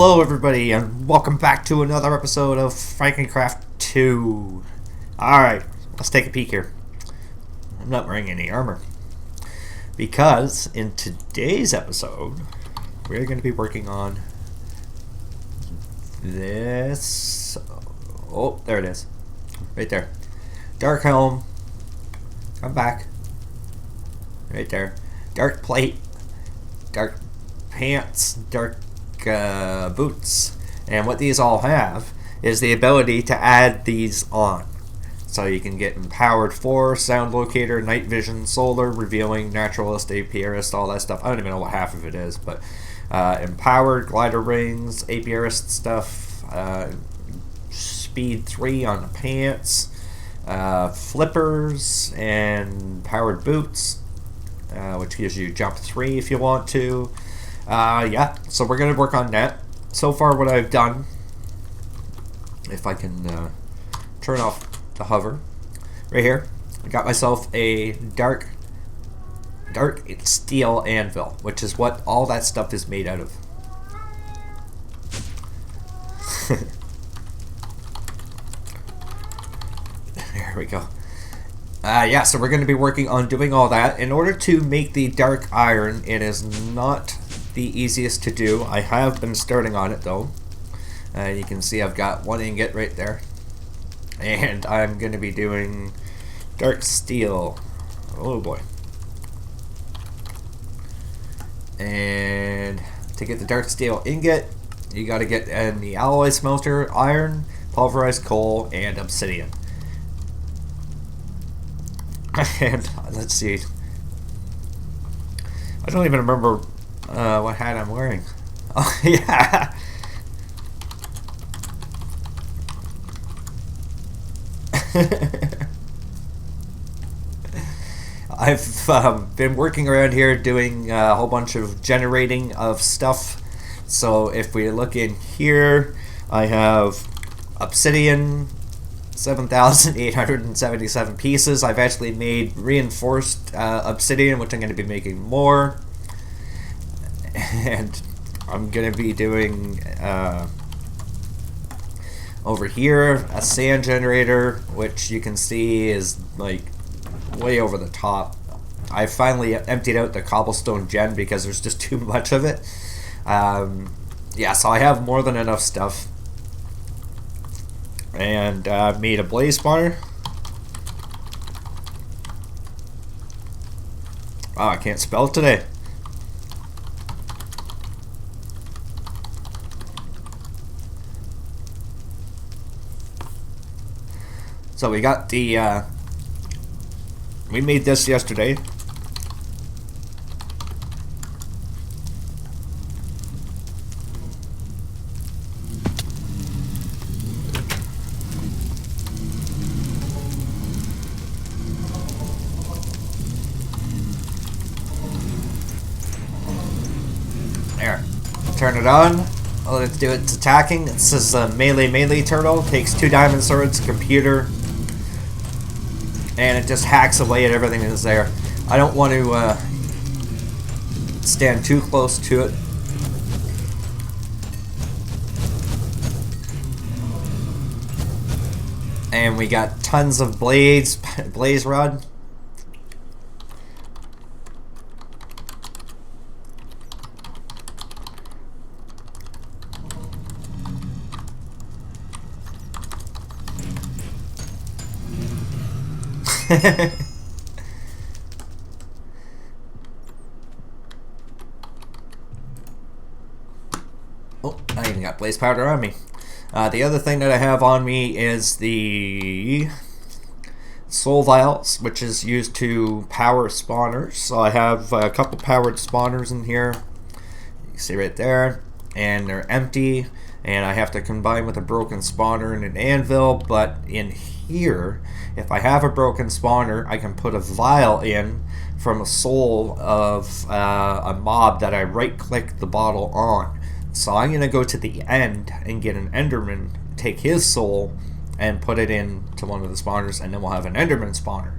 Hello everybody and welcome back to another episode of FrankenCraft 2. Alright, let's take a peek here. I'm not wearing any armor because in today's episode we're going to be working on this. Oh, there it is. Right there. Dark helm. Come back. Right there. Dark plate. Dark pants. Dark boots. And what these all have is the ability to add these on. So you can get empowered 4, sound locator, night vision, solar, revealing, naturalist, apiarist, all that stuff. I don't even know what half of it is, but empowered, glider rings, apiarist stuff, speed 3 on the pants, flippers, and powered boots, which gives you jump 3 if you want to. Yeah, so we're going to work on that. So far what I've done, if I can turn off the hover, right here, I got myself a dark steel anvil, which is what all that stuff is made out of. There we go. Yeah, so we're going to be working on doing all that. In order to make the dark iron, it is not the easiest to do. I have been starting on it though. You can see I've got one ingot right there. And I'm going to be doing dark steel. Oh boy. And to get the dark steel ingot, you got to get in the alloy smelter, iron, pulverized coal, and obsidian. And let's see. I don't even remember what hat I'm wearing. Oh yeah. I've been working around here doing a whole bunch of generating of stuff. So if we look in here, I have obsidian, 7,877 pieces. I've actually made reinforced obsidian, which I'm going to be making more. And I'm going to be doing over here a sand generator, which you can see is like way over the top. I finally emptied out the cobblestone gen because there's just too much of it. Yeah, so I have more than enough stuff. And made a blaze spawner. Wow, I can't spell today. So we got the, we made this yesterday. There. Turn it on. Let's do its attacking. This is a melee turtle. Takes 2 diamond swords, computer, and it just hacks away at everything that's there. I don't want to stand too close to it. And we got tons of blaze rod. Oh, I even got blaze powder on me. The other thing that I have on me is the soul vials, which is used to power spawners. So I have a couple powered spawners in here. You can see right there, and they're empty. And I have to combine with a broken spawner and an anvil. But in here, if I have a broken spawner, I can put a vial in from a soul of a mob that I right-click the bottle on. So I'm going to go to the end and get an enderman, take his soul, and put it in to one of the spawners, and then we'll have an enderman spawner.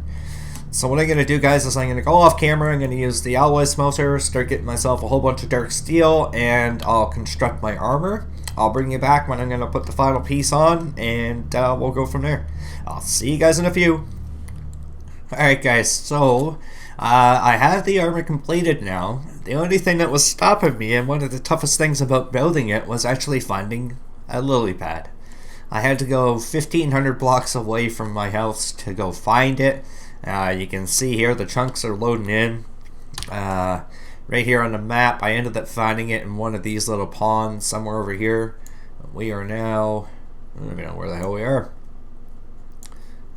So what I'm going to do, guys, is I'm going to go off camera. I'm going to use the alloy smelter, start getting myself a whole bunch of dark steel, and I'll construct my armor. I'll bring you back when I'm going to put the final piece on, and we'll go from there. I'll see you guys in a few. Alright guys, so I have the armor completed now. The only thing that was stopping me, and one of the toughest things about building it, was actually finding a lily pad. I had to go 1,500 blocks away from my house to go find it. You can see here the chunks are loading in. Right here on the map, I ended up finding it in one of these little ponds somewhere over here. We are now, I don't even know where the hell we are.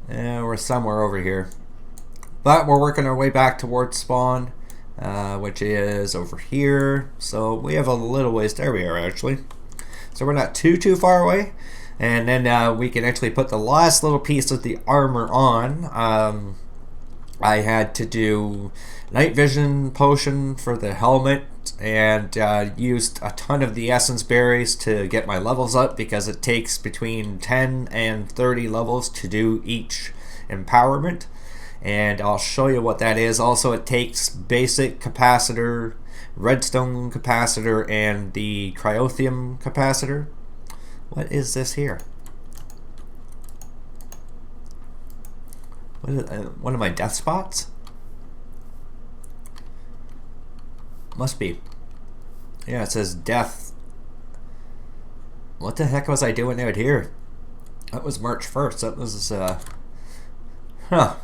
We're somewhere over here. But we're working our way back towards spawn, which is over here. So we have a little ways. There we are, actually. So we're not too far away. And then we can actually put the last little piece of the armor on. I had to do night vision potion for the helmet, and used a ton of the essence berries to get my levels up, because it takes between 10 and 30 levels to do each empowerment. And I'll show you what that is. Also, it takes basic capacitor, redstone capacitor, and the cryothium capacitor. What is this here? What is, one of my death spots? Must be. Yeah, it says death. What the heck was I doing out here? That was March 1st. That was, huh.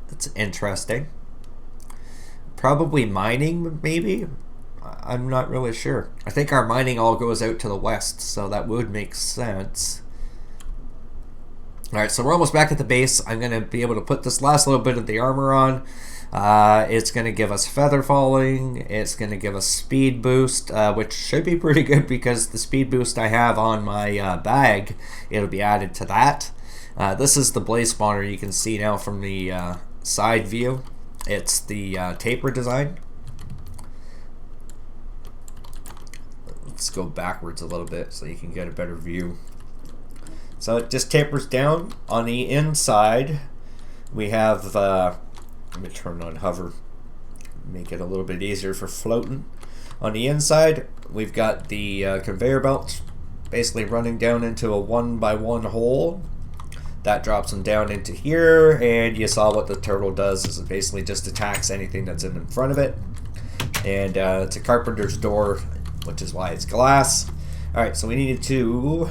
That's interesting. Probably mining, maybe? I'm not really sure. I think our mining all goes out to the west, so that would make sense. Alright, so we're almost back at the base. I'm going to be able to put this last little bit of the armor on. It's going to give us feather falling. It's going to give us speed boost, which should be pretty good, because the speed boost I have on my bag, it'll be added to that. This is the blaze spawner you can see now from the side view. It's the taper design. Let's go backwards a little bit so you can get a better view. So it just tapers down. On the inside, we have, let me turn on hover, make it a little bit easier for floating. On the inside, we've got the conveyor belt basically running down into a 1x1 hole. That drops them down into here, and you saw what the turtle does, is it basically just attacks anything that's in front of it. And it's a carpenter's door, which is why it's glass. Alright, so we needed to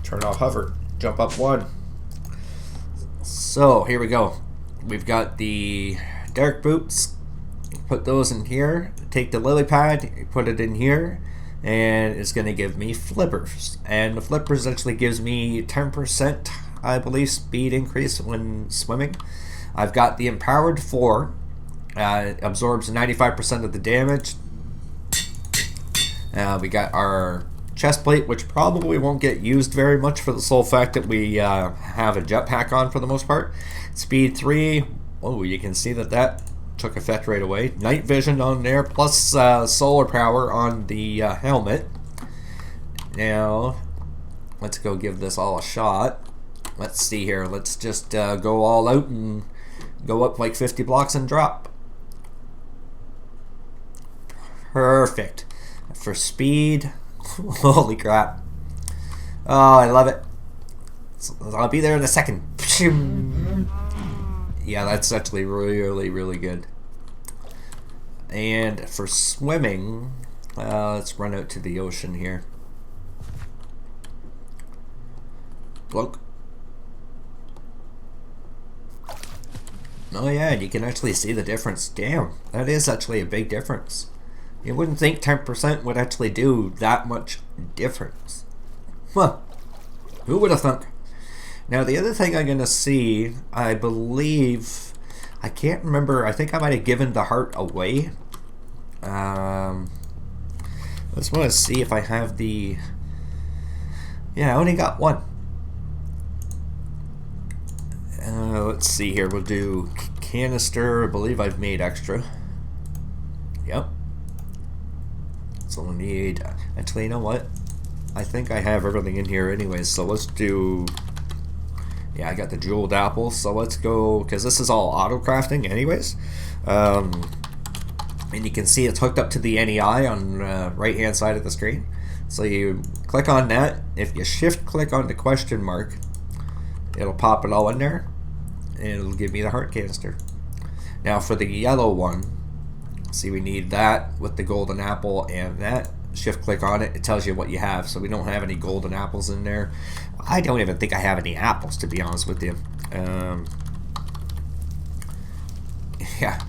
turn off hover, jump up one. So here we go. We've got the dark boots, put those in here, take the lily pad, put it in here, and it's going to give me flippers. And the flippers actually gives me 10%, I believe, speed increase when swimming. I've got the empowered 4, absorbs 95% of the damage. We got our chest plate, which probably won't get used very much for the sole fact that we have a jetpack on for the most part. Speed 3, oh, you can see that took effect right away. Night vision on there, plus solar power on the helmet. Now, let's go give this all a shot. Let's see here. Let's just go all out and go up like 50 blocks and drop. Perfect. For speed, holy crap. Oh, I love it. So I'll be there in a second. Yeah, that's actually really good. And for swimming, let's run out to the ocean here. Look. Oh yeah, you can actually see the difference. Damn, that is actually a big difference. You wouldn't think 10% would actually do that much difference. Huh. Who would have thunk? Now the other thing I'm going to see, I believe, I can't remember, I think I might have given the heart away. I just want to see if I have the, yeah, I only got one. Let's see here, we'll do canister, I believe I've made extra. Yep. So we'll need, actually, you know what? I think I have everything in here anyways, so let's do, yeah, I got the jeweled apples, so let's go, because this is all auto crafting anyways. And you can see it's hooked up to the NEI on right hand side of the screen. So you click click on that. If you shift click on the question mark, it'll pop it all in there, and it'll give me the heart canister. Now for the yellow one, see, we need that with the golden apple and that. Shift click on it, it tells you what you have. So we don't have any golden apples in there. I don't even think I have any apples, to be honest with you. Yeah.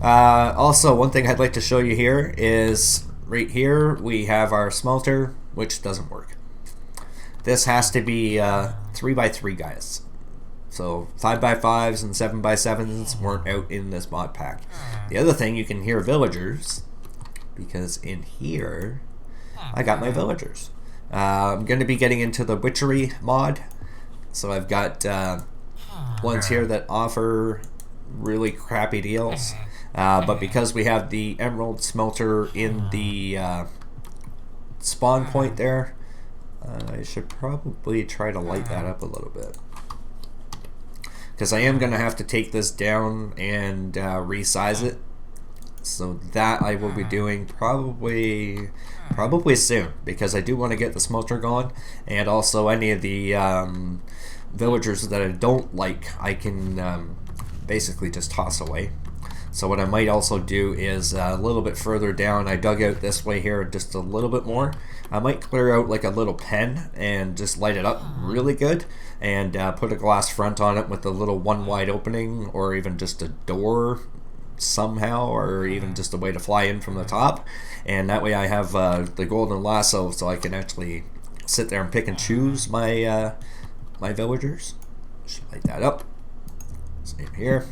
Also, one thing I'd like to show you here is right here we have our smelter, which doesn't work. This has to be 3x3, guys. So 5x5s and 7x7s weren't out in this mod pack. The other thing, you can hear villagers, because in here I got my villagers. I'm going to be getting into the witchery mod, so I've got ones here that offer really crappy deals, but because we have the emerald smelter in the spawn point there, I should probably try to light that up a little bit, because I am going to have to take this down and resize it. So that I will be doing probably soon, because I do want to get the smelter going, and also any of the villagers that I don't like, I can basically just toss away. So what I might also do is a little bit further down, I dug out this way here just a little bit more. I might clear out like a little pen and just light it up really good, and put a glass front on it with a little one wide opening, or even just a door somehow, or even just a way to fly in from the top, and that way I have the golden lasso, so I can actually sit there and pick and choose my my villagers. Should light that up. Same here.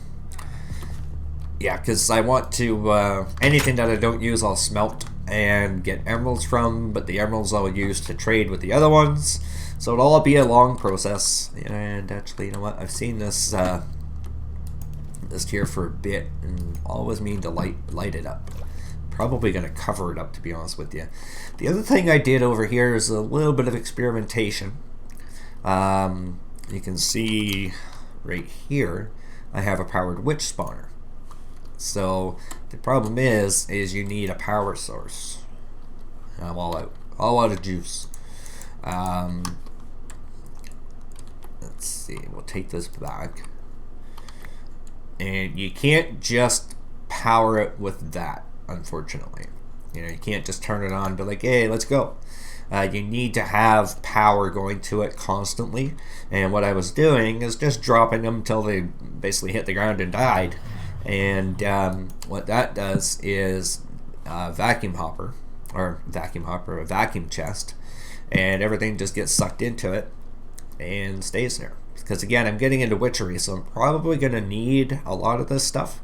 Yeah, because I want to anything that I don't use I'll smelt and get emeralds from, but the emeralds I'll use to trade with the other ones, so it'll all be a long process. And actually, you know what, I've seen this here for a bit, and always mean to light it up. Probably going to cover it up, to be honest with you. The other thing I did over here is a little bit of experimentation. You can see right here I have a powered witch spawner. So the problem is you need a power source. I'm all out of juice. Let's see, we'll take this back. And you can't just power it with that, unfortunately. You know, you can't just turn it on and be like, hey, let's go. You need to have power going to it constantly. And what I was doing is just dropping them until they basically hit the ground and died. And what that does is a vacuum chest, and everything just gets sucked into it and stays there. Because again, I'm getting into witchery, so I'm probably going to need a lot of this stuff.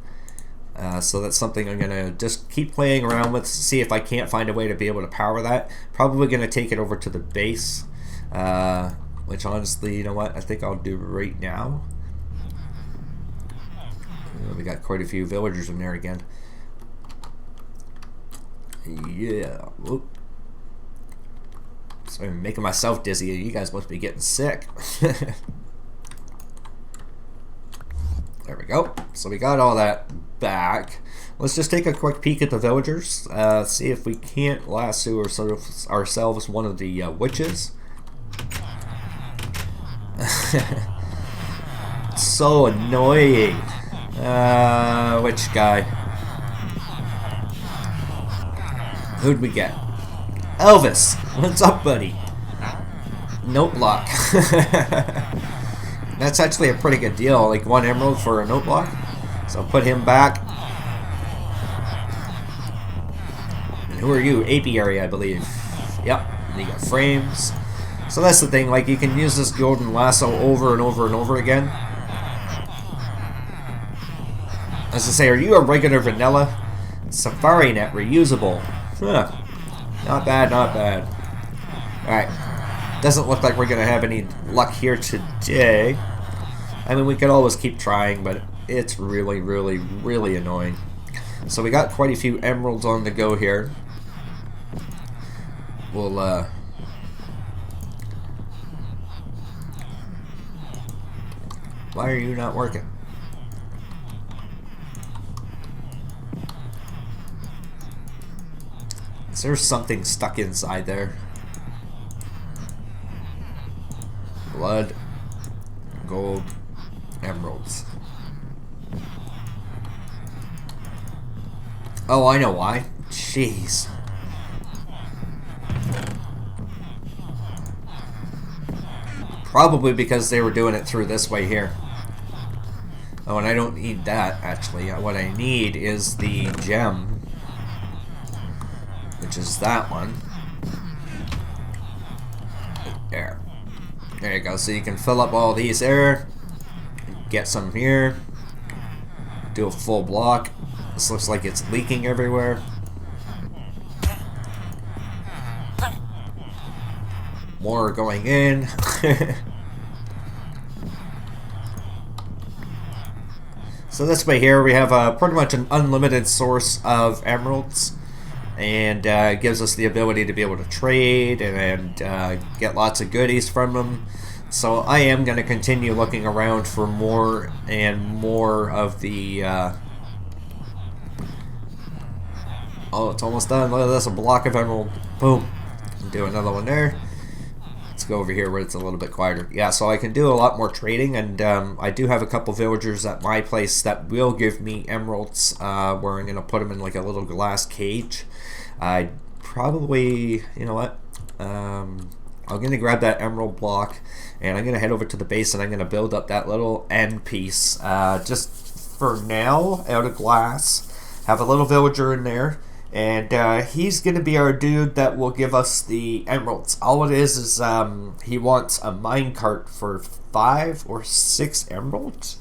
So that's something I'm going to just keep playing around with, see if I can't find a way to be able to power that. Probably going to take it over to the base, which honestly, you know what, I think I'll do right now. We got quite a few villagers in there again. Yeah. Whoop. So I'm making myself dizzy. You guys must be getting sick. There we go. So we got all that back. Let's just take a quick peek at the villagers. See if we can't lasso ourselves one of the witches. So annoying. Which guy? Who'd we get? Elvis! What's up, buddy? Note block. That's actually a pretty good deal, like 1 emerald for a note block. So I'll put him back. And who are you? Apiary, I believe. Yep, and you got frames. So that's the thing, like you can use this golden lasso over and over and over again. As I say, are you a regular vanilla? Safari net reusable. Huh. Not bad, not bad. Alright. Doesn't look like we're going to have any luck here today. I mean, we could always keep trying, but it's really, really, really annoying. So we got quite a few emeralds on the go here. We'll, why are you not working? Is there something stuck inside there? blood, gold, emeralds. Oh, I know why. Jeez. Probably because they were doing it through this way here. Oh, and I don't need that, actually. What I need is the gem, which is that one. There. There you go. So you can fill up all these there. Get some here. Do a full block. This looks like it's leaking everywhere. More going in. So this way here we have pretty much an unlimited source of emeralds, and gives us the ability to be able to trade and get lots of goodies from them. So I am going to continue looking around for more and more of the... Oh, it's almost done. Look at this, a block of emerald. Boom. Do another one there. Let's go over here where it's a little bit quieter. Yeah, so I can do a lot more trading, and I do have a couple villagers at my place that will give me emeralds, where I'm going to put them in like a little glass cage. I probably, you know what, I'm going to grab that emerald block, and I'm going to head over to the base, and I'm going to build up that little end piece, just for now, out of glass. Have a little villager in there. And he's going to be our dude that will give us the emeralds. All it is he wants a minecart for 5 or 6 emeralds.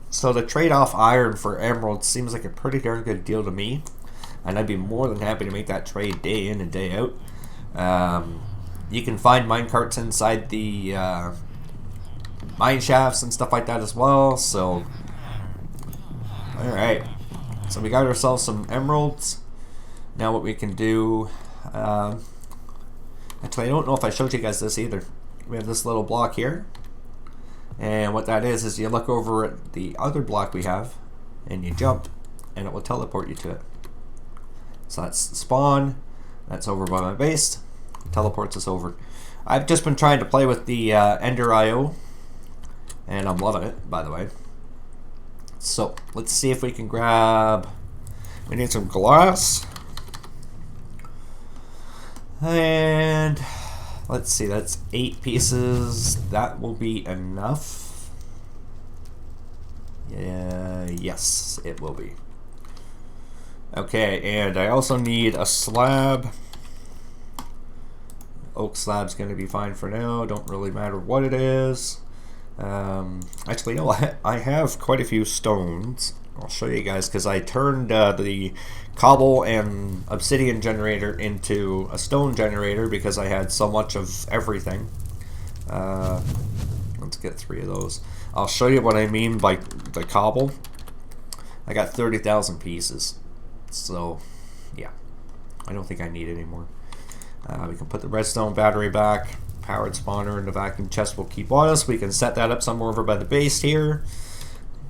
So to trade off iron for emeralds seems like a pretty darn good deal to me. And I'd be more than happy to make that trade day in and day out. You can find minecarts inside the mine shafts and stuff like that as well. So, alright. So we got ourselves some emeralds. Now what we can do, actually I don't know if I showed you guys this either. We have this little block here, and what that is you look over at the other block we have, and you jump, and it will teleport you to it. So that's spawn, that's over by my base, teleports us over. I've just been trying to play with the Ender IO, and I'm loving it, by the way. So let's see if we can grab, we need some glass. And let's see, that's 8 pieces. That will be enough. Yeah, yes, it will be. Okay, and I also need a slab. Oak slab's going to be fine for now. Don't really matter what it is. Actually, no, I have quite a few stones. I'll show you guys, because I turned the cobble and obsidian generator into a stone generator because I had so much of everything. Let's get 3 of those. I'll show you what I mean by the cobble. I got 30,000 pieces. So, yeah. I don't think I need any more. We can put the redstone battery back. Powered spawner and the vacuum chest will keep on us. We can set that up somewhere over by the base here.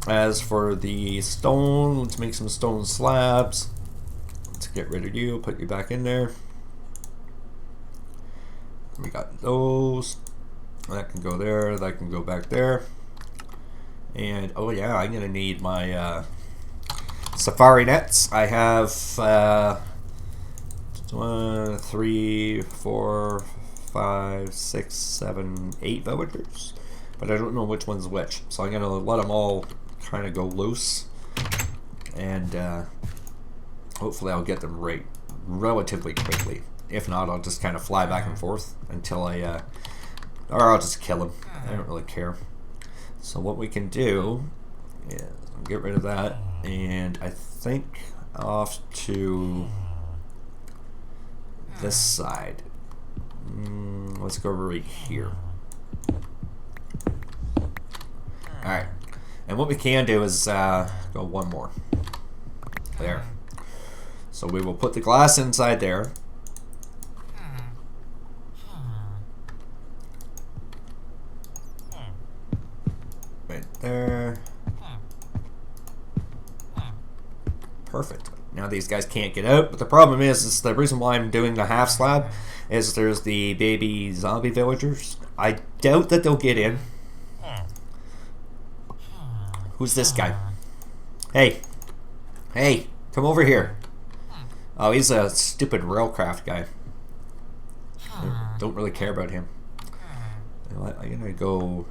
As for the stone, let's make some stone slabs. Let's get rid of you, put you back in there. We got those. That can go there, that can go back there. And, oh yeah, I'm going to need my safari nets. I have 1, 3, 4, 5, 6, 7, 8 villagers. But I don't know which one's which. So I'm going to let them all kind of go loose. And hopefully I'll get them right relatively quickly. If not, I'll just kind of fly back and forth until I... or I'll just kill them. I don't really care. So what we can do is get rid of that. And I think off to this side. Let's go right here. Alright. And what we can do is go one more. There. So we will put the glass inside there. Right there. Perfect. Now these guys can't get out, but the problem is the reason why I'm doing the half slab is there's the baby zombie villagers. I doubt that they'll get in. Who's this guy? Hey. Hey, come over here. Oh, he's a stupid railcraft guy. I don't really care about him. You know what? I'm gonna go...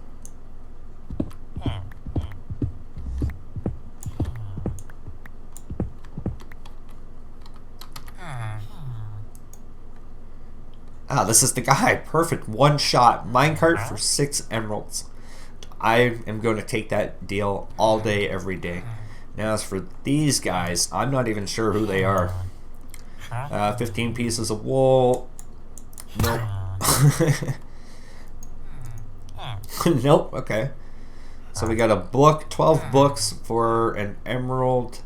Ah, this is the guy. Perfect. One shot. Minecart for 6 emeralds. I am going to take that deal all day, every day. Now, as for these guys, I'm not even sure who they are. 15 pieces of wool. Nope. Nope. Okay. So we got a book, 12 books for an emerald,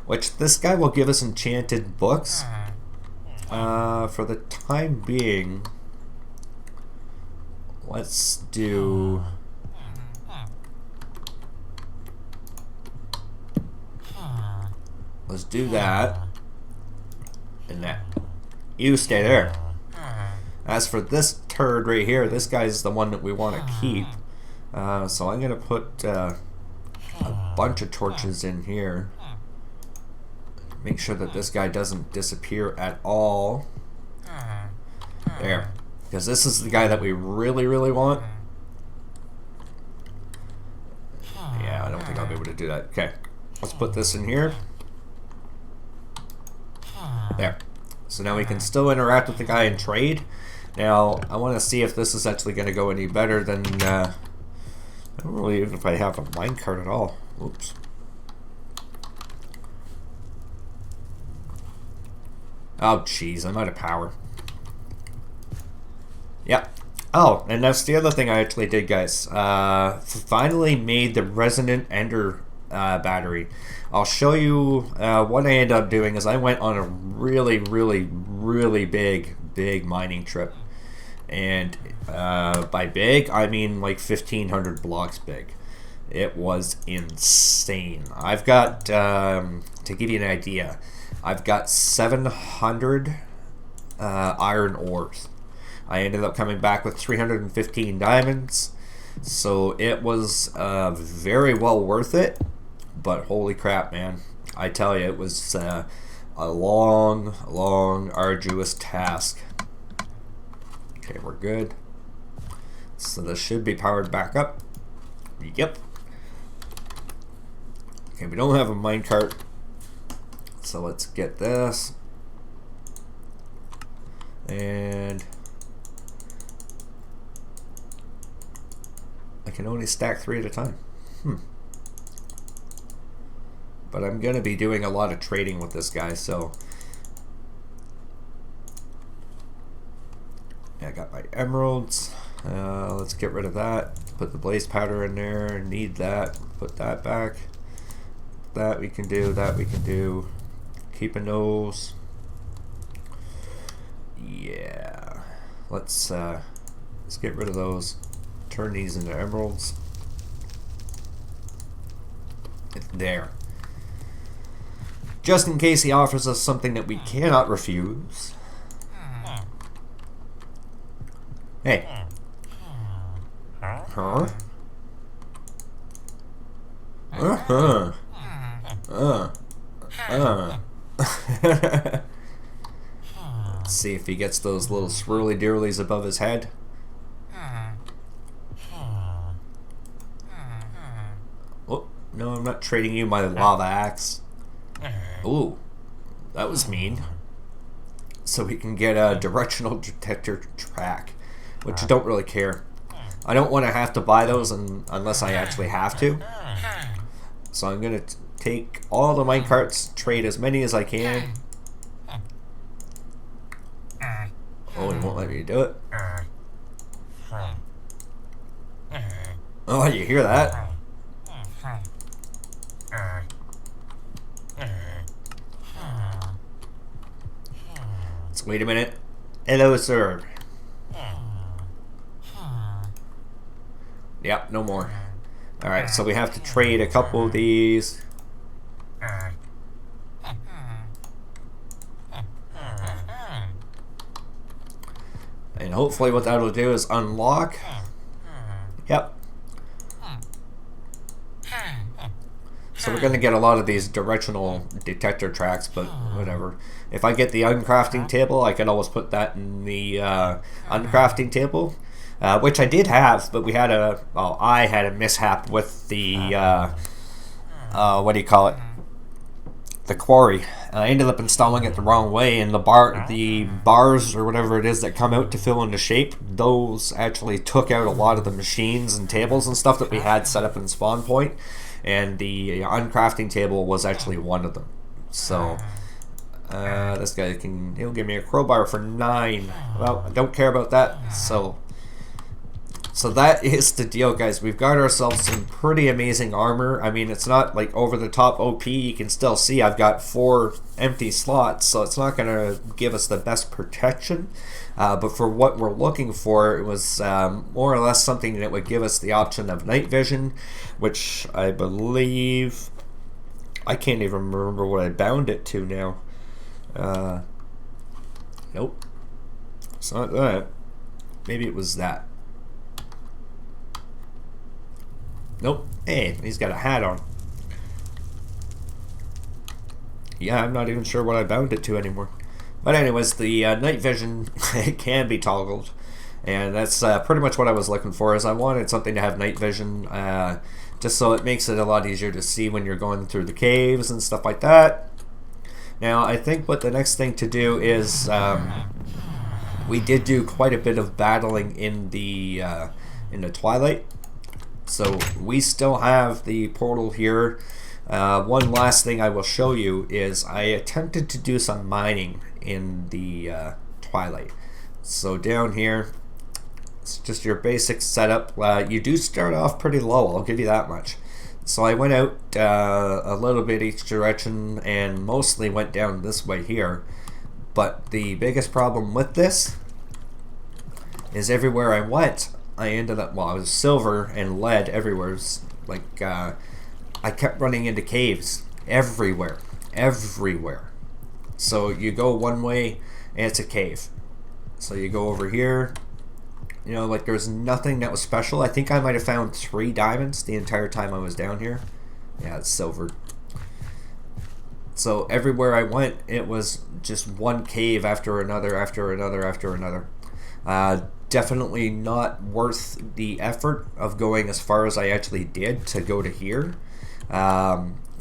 which this guy will give us enchanted books. For the time being, let's do... Let's do that. And that. You stay there. As for this turd right here, this guy's the one that we want to keep. So I'm going to put a bunch of torches in here. Make sure that this guy doesn't disappear at all. There. Because this is the guy that we really, really want. Yeah, I don't think I'll be able to do that. Okay. Let's put this in here. There. So now we can still interact with the guy and trade. Now, I want to see if this is actually going to go any better than... I don't really even if I have a minecart at all. Oops. Oh, jeez, I'm out of power. Yep. Oh, and that's the other thing I actually did, guys. Finally made the resonant ender battery. I'll show you what I ended up doing is I went on a really, really, really big mining trip. And by big, I mean like 1,500 blocks big. It was insane. I've got, to give you an idea, I've got 700 iron ores. I ended up coming back with 315 diamonds. So it was very well worth it. But holy crap, man. I tell you, it was a long, arduous task. Okay, we're good. So this should be powered back up. Yep. Okay, we don't have a minecart. So let's get this. And I can only stack 3 at a time. But I'm going to be doing a lot of trading with this guy, so... I got my emeralds. Let's get rid of that. Put the blaze powder in there. Need that. Put that back. That we can do. That we can do. Keeping those. Yeah. Let's get rid of those. Turn these into emeralds. There. Just in case he offers us something that we cannot refuse. Hey. Huh? Let's see if he gets those little swirly dearlies above his head. Oh, no, I'm not trading you my lava axe. Ooh, that was mean. So we can get a directional detector track, which I don't really care. I don't want to have to buy those unless I actually have to. So I'm going to take all the minecarts, trade as many as I can. Oh, it won't let me do it. Oh, you hear that? Let's wait a minute. Hello, sir. Yep, no more. Alright, so we have to trade a couple of these. And hopefully what that'll do is unlock So we're going to get a lot of these directional detector tracks, but whatever. If I get the uncrafting table, I can always put that in the uncrafting table, which I did have, but I had a mishap with the, what do you call it? The quarry. I ended up installing it the wrong way, and the bars or whatever it is that come out to fill into shape, those actually took out a lot of the machines and tables and stuff that we had set up in spawn point, and the uncrafting table was actually one of them. So this guy he'll give me a crowbar for 9. Well, I don't care about that. So that is the deal, guys. We've got ourselves some pretty amazing armor. I mean, it's not like over the top OP. You can still see I've got 4 empty slots, so it's not going to give us the best protection. But for what we're looking for, it was more or less something that would give us the option of night vision, which I believe, I can't even remember what I bound it to now. Nope. It's not that. Maybe it was that. Nope. Hey, he's got a hat on. Yeah, I'm not even sure what I bound it to anymore. But anyways, the night vision, it can be toggled. And that's pretty much what I was looking for, is I wanted something to have night vision, just so it makes it a lot easier to see when you're going through the caves and stuff like that. Now, I think what the next thing to do is, we did do quite a bit of battling in the Twilight. So we still have the portal here. One last thing I will show you is I attempted to do some mining in the Twilight. So down here, it's just your basic setup. You do start off pretty low, I'll give you that much. So I went out a little bit each direction and mostly went down this way here. But the biggest problem with this is everywhere I went, I ended up, well, it was silver and lead everywhere. It was like, I kept running into caves everywhere. So you go one way and it's a cave. So you go over here, you know, like there's nothing that was special. I think I might have found 3 diamonds the entire time I was down here. Yeah, it's silver. So everywhere I went, it was just one cave after another, after another. Definitely not worth the effort of going as far as I actually did to go to here,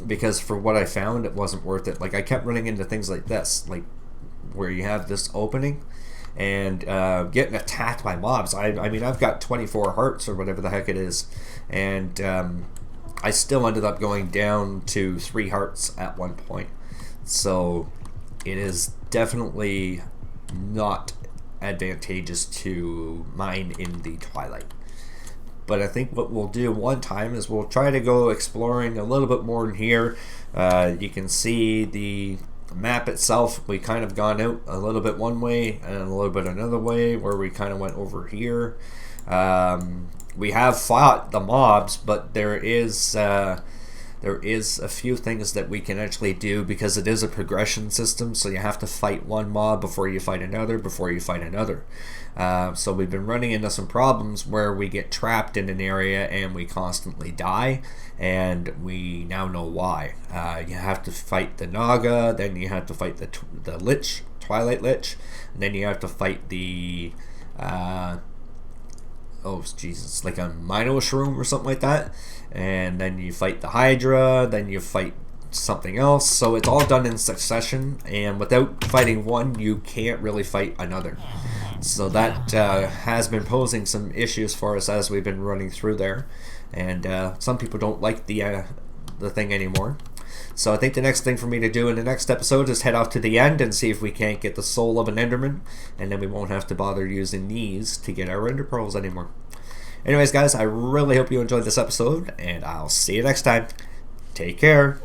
because for what I found, it wasn't worth it. Like, I kept running into things like this, like where you have this opening and getting attacked by mobs. I mean, I've got 24 hearts or whatever the heck it is, and I still ended up going down to 3 hearts at one point. So it is definitely not advantageous to mine in the Twilight. But I think what we'll do one time is we'll try to go exploring a little bit more in here. You can see the map itself. We kind of gone out a little bit one way and a little bit another way, where we kind of went over here. We have fought the mobs, but there is a few things that we can actually do, because it is a progression system, so you have to fight one mob before you fight another, so we've been running into some problems where we get trapped in an area and we constantly die, and we now know why. You have to fight the Naga, then you have to fight the Lich, Twilight Lich, and then you have to fight the oh Jesus, like a Mino Shroom or something like that, and then you fight the Hydra, then you fight something else. So it's all done in succession, and without fighting one, you can't really fight another. So that has been posing some issues for us as we've been running through there, and some people don't like the thing anymore. So I think the next thing for me to do in the next episode is head off to the end and see if we can't get the soul of an Enderman, and then we won't have to bother using these to get our Ender Pearls anymore. Anyways, guys, I really hope you enjoyed this episode, and I'll see you next time. Take care.